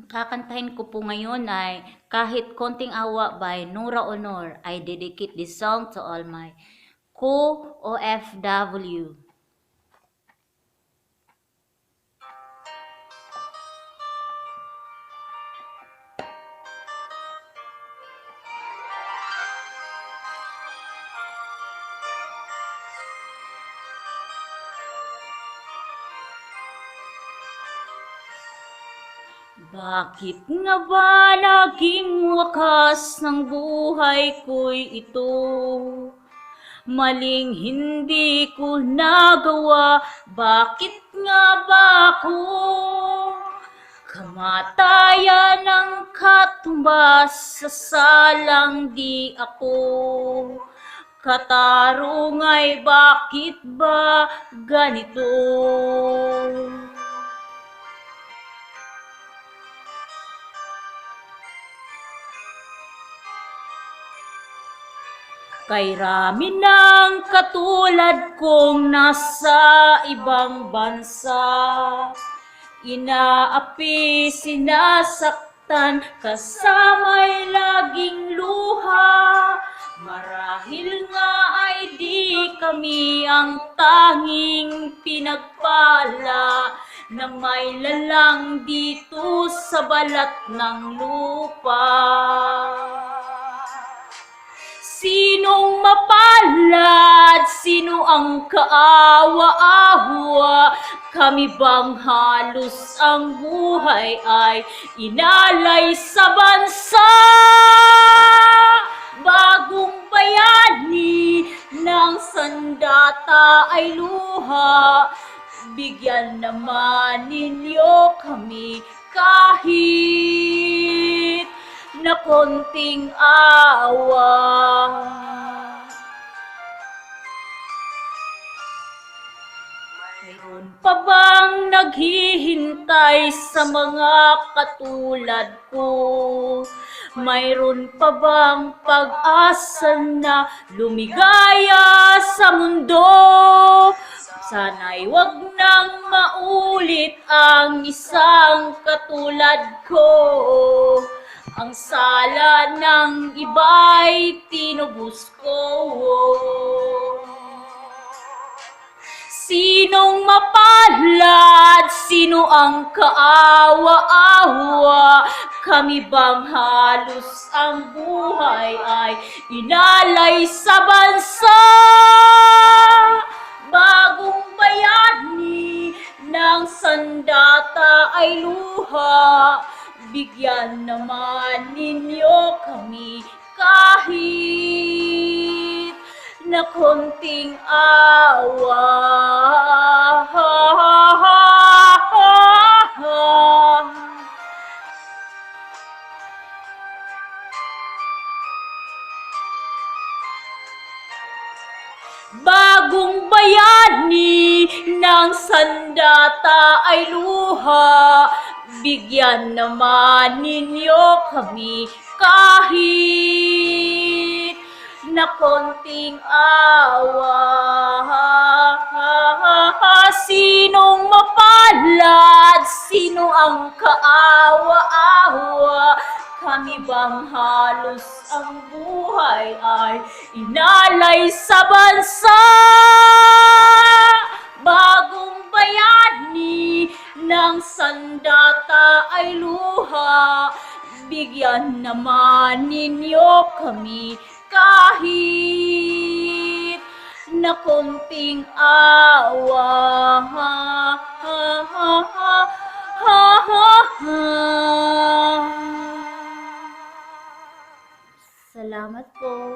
Kakantahin ko po ngayon ay Kahit Konting Awa by Nora Honor. I dedicate this song to all my co-OFW. Bakit nga ba naging wakas ng buhay ko'y ito? Maling hindi ko nagawa, bakit nga ba ako? Kamatayan ng katumbas sa salang di ako. Katarungay, bakit ba ganito? Kay rami ng katulad kong nasa ibang bansa, inaapi, sinasaktan, kasama'y laging luha. Marahil nga ay di kami ang tanging pinagpala na may lalang dito sa balat ng lupa. Sinong mapalad? Sino ang kaawa-awa? Kami bang halos ang buhay ay inalay sa bansa? Bagong bayani ng sandata ay luha. Bigyan naman ninyo kami kahit na konting awa. Mayroon pa bang naghihintay sa mga katulad ko? Mayroon pa bang pag-asa na lumigaya sa mundo? Sana'y wag nang maulit ang isang katulad ko. Ang sala ng iba'y tinubos ko. Sinong mapalad? Sino ang kaawa-awa? Kami bang halos ang buhay ay inalay sa bansa? Bagong bayani ng sandata ay luha. Bigyan naman ninyo kami kahit na konting awa. Bagong bayani ng sandata ay luha. Bigyan naman ninyo kami kahit na konting awa. Sinong mapalad? Sino ang kaawa-awa? Kami bang halos ang buhay ay inalay sa bansa? Bagong bayani ng sandata ay luha. Bigyan naman ninyo kami kahit na konting awa. Salamat po.